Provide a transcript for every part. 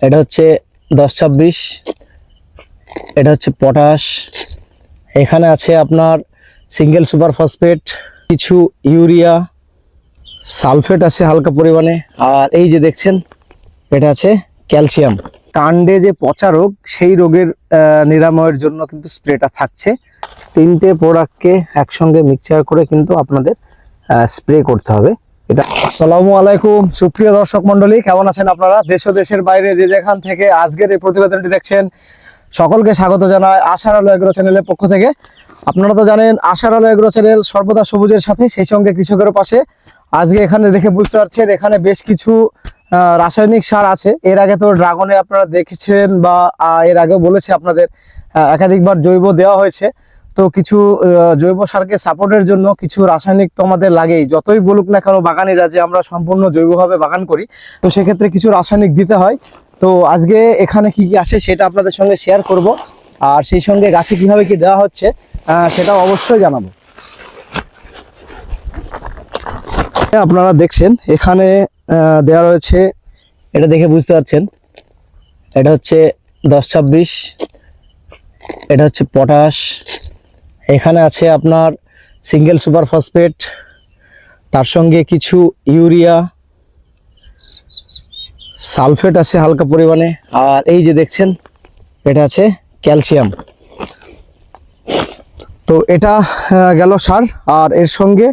এটা হচ্ছে 10-26, এটা হচ্ছে পটাশ, এখানে আছে আপনার সিঙ্গেল সুপার ফসফেট, কিছু ইউরিয়া, সালফেট আছে হালকা পরিমাণে, আর এই যে দেখছেন এটা আছে ক্যালসিয়াম। কাণ্ডে যে পচা রোগ, সেই রোগের নিরাময়ের জন্য কিন্তু স্প্রেটা থাকছে। তিনটে প্রোডাক্টকে একসঙ্গে মিক্সচার করে কিন্তু আপনাদের স্প্রে করতে হবে এটা। আসসালামু আলাইকুম সুপ্রিয় দর্শক মন্ডলী, কেমন আছেন আপনারা? দেশ ও দেশের বাইরে যে যেখান থেকে আজকের এই প্রতিবেদনটি দেখছেন, সকলকে স্বাগত জানাই আশার আলো এগ্রো চ্যানেলের পক্ষ থেকে। আপনারা তো জানেন আশার আলো এগ্রো চ্যানেল সর্বদা সবুজের সাথে, সেই সঙ্গে কৃষকের পাশে। আজকে এখানে দেখে বুঝতে পারছেন এখানে বেশ কিছু রাসায়নিক সার আছে। এর আগে তো ড্রাগনে আপনারা দেখেছেন বা এর আগেও বলেছে আপনাদের একাধিকবার জৈব দেওয়া হয়েছে। তো কিছু জৈব সারকে সাপোর্টের জন্য কিছু রাসায়নিক তো আমাদের লাগেই, যতই বলুক না কেন বাগানিরা যে আমরা সম্পূর্ণ জৈবভাবে বাগান করি, তো সেক্ষেত্রে কিছু রাসায়নিক দিতে হয়। তো আজকে এখানে কি কি আছে সেটা আপনাদের সঙ্গে শেয়ার করব, আর সেই সঙ্গে গাছে কিভাবে কি দেওয়া হচ্ছে সেটাও অবশ্যই জানাবো। আপনারা দেখছেন এখানে দেওয়া রয়েছে, এটা দেখে বুঝতে পারছেন এটা হচ্ছে 10-26, এটা হচ্ছে পটাশ, এখানে আছে আপনার সিঙ্গেল সুপার ফসফেট, তার সঙ্গে কিছু ইউরিয়া, সালফেট আছে হালকা পরিমাণে, আর এই যে দেখছেন এটা আছে ক্যালসিয়াম। তো এটা গেল সার, আর এর সঙ্গে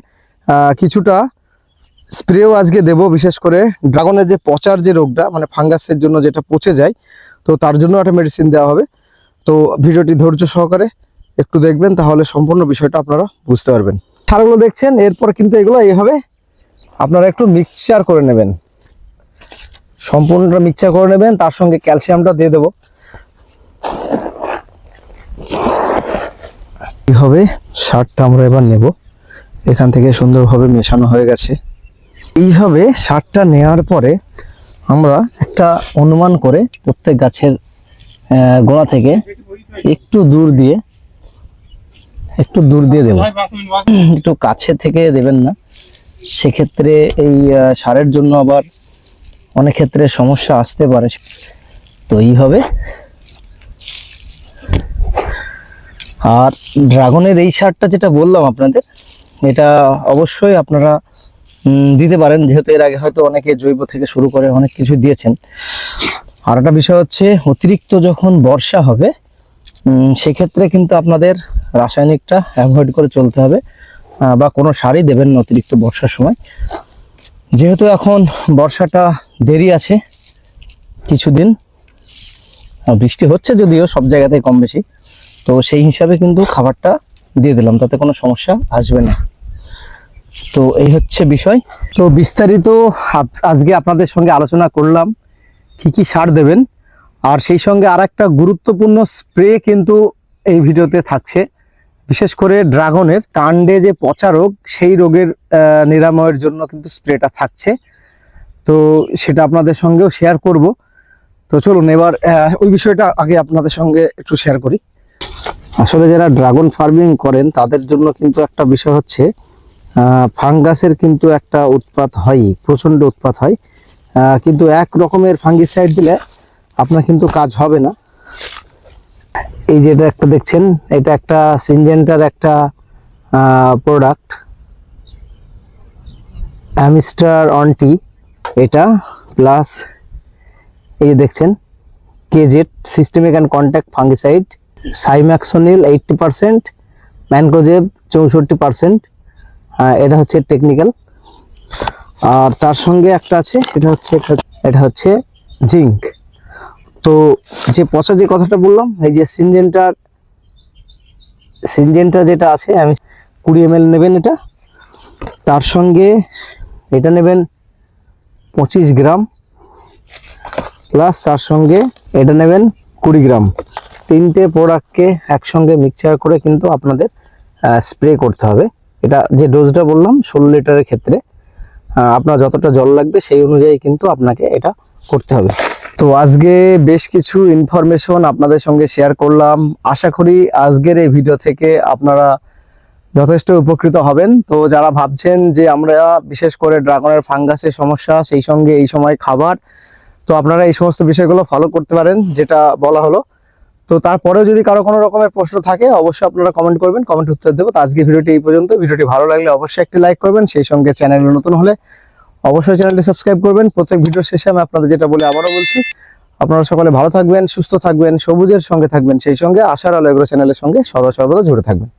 কিছুটা স্প্রেও আজকে দেব, বিশেষ করে ড্রাগনের যে পচার যে রোগটা, মানে ফাঙ্গাসের জন্য যেটা পচে যায়, তো তার জন্য একটা মেডিসিন দেওয়া হবে। তো ভিডিওটি ধৈর্য সহকারে একটু দেখবেন, তাহলে সম্পূর্ণ বিষয়টা আপনারা বুঝতে পারবেন। সারগুলো দেখছেন, এরপর কিন্তু এগুলো এইভাবে আপনারা একটু মিক্সচার করে নেবেন, সম্পূর্ণটা মিক্সচার করে নেবেন। তার সঙ্গে ক্যালসিয়ামটা দিয়ে দেবো। এইভাবে সারটা আমরা এবার নেব, এখান থেকে সুন্দরভাবে মেশানো হয়ে গেছে। এইভাবে সারটা নেওয়ার পরে আমরা একটা অনুমান করে প্রত্যেক গাছের গোড়া থেকে একটু দূর দিয়ে দেব। একটু কাছে থেকে দেবেন না, সেক্ষেত্রে এই সারের জন্য আবার অনেক ক্ষেত্রে সমস্যা আসতে পারে। তো এইভাবে। আর ড্রাগনের এই সারটা যেটা বললাম আপনাদের, এটা অবশ্যই আপনারা দিতে পারেন, যেহেতু এর আগে হয়তো অনেকে জৈব থেকে শুরু করে অনেক কিছু দিয়েছেন। আর একটা বিষয় হচ্ছে, অতিরিক্ত যখন বর্ষা হবে সেক্ষেত্রে কিন্তু আপনাদের রাসায়নিকটা অ্যাভয়েড করে চলতে হবে, বা কোনো সারই দেবেন না অতিরিক্ত বর্ষার সময়। যেহেতু এখন বর্ষাটা দেরি আছে কিছুদিন, বৃষ্টি হচ্ছে যদিও সব জায়গাতেই কম বেশি, তো সেই হিসাবে কিন্তু খাবারটা দিয়ে দিলাম, তাতে কোনো সমস্যা আসবে না। তো এই হচ্ছে বিষয়। তো বিস্তারিত আজকে আপনাদের সঙ্গে আলোচনা করলাম কি কি সার দেবেন, আর সেই সঙ্গে আর একটা গুরুত্বপূর্ণ স্প্রে কিন্তু এই ভিডিওতে থাকছে। বিশেষ করে ড্রাগনের কাণ্ডে যে পচা রোগ, সেই রোগের নিরাময়ের জন্য কিন্তু স্প্রেটা থাকছে। তো সেটা আপনাদের সঙ্গেও শেয়ার করব। তো চলুন এবার ওই বিষয়টা আগে আপনাদের সঙ্গে একটু শেয়ার করি। আসলে যারা ড্রাগন ফার্মিং করেন তাদের জন্য কিন্তু একটা বিষয় হচ্ছে, ফাঙ্গাসের কিন্তু একটা উৎপাত হয়, প্রচণ্ড উৎপাত হয়, কিন্তু এক রকমের ফাঙ্গিসাইড দিলে আপনার কিন্তু কাজ হবে না। এই যে এটা একটা দেখছেন, এটা একটা সিনজেন্টার একটা প্রোডাক্ট, অ্যামিস্টার অনটি, এটা প্লাস এই যে দেখছেন কেজেট systemic and contact fungicide, cymoxanil 80%, mancozeb 64%, এটা হচ্ছে টেকনিক্যাল। আর তার সঙ্গে একটা আছে, সেটা হচ্ছে এটা হচ্ছে জিঙ্ক। তো যে পচা যে কথাটা বললাম, এই যে সিনজেন্টা যেটা আছে, আমি 20 ml নেবেন এটা। তার সঙ্গে এটা নেবেন 25 গ্রাম, প্লাস তার সঙ্গে এটা নেবেন 20 গ্রাম। তিনটে প্রোডাক্টকে একসঙ্গে মিক্সচার করে কিন্তু আপনাদের স্প্রে করতে হবে। এটা যে ডোজটা বললাম 16 লিটারের ক্ষেত্রে আপনার যতটা জল লাগবে সেই অনুযায়ী কিন্তু আপনাকে এটা করতে হবে। তো আজকে বেশ কিছু ইনফরমেশন আপনাদের সঙ্গে শেয়ার করলাম। আশা করি আজকের এই ভিডিও থেকে আপনারা যথেষ্ট উপকৃত হবেন। তো যারা ভাবছেন যে আমরা বিশেষ করে ড্রাগনের ফাঙ্গাসের সমস্যা, সেই সঙ্গে এই সময় খাবার, তো আপনারা এই সমস্ত বিষয়গুলো ফলো করতে পারেন যেটা বলা হলো। তো তারপরেও যদি কারো কোনো রকমের প্রশ্ন থাকে অবশ্যই আপনারা কমেন্ট করবেন, কমেন্ট উত্তর দেবো। তো আজকে ভিডিওটি এই পর্যন্ত। ভিডিওটি ভালো লাগলে অবশ্যই একটি লাইক করবেন, সেই সঙ্গে চ্যানেলে নতুন হলে অবশ্যই চ্যানেলটি সাবস্ক্রাইব করবেন। প্রত্যেক ভিডিওর শেষে আমি আপনাদের যেটা বলি আবারও বলছি, আপনারা সকলে ভালো থাকবেন, সুস্থ থাকবেন, সবুজের সঙ্গে থাকবেন, সেই সঙ্গে আশার আলো এগ্রো চ্যানেলের সঙ্গে সদা সর্বদা জুড়ে থাকবেন।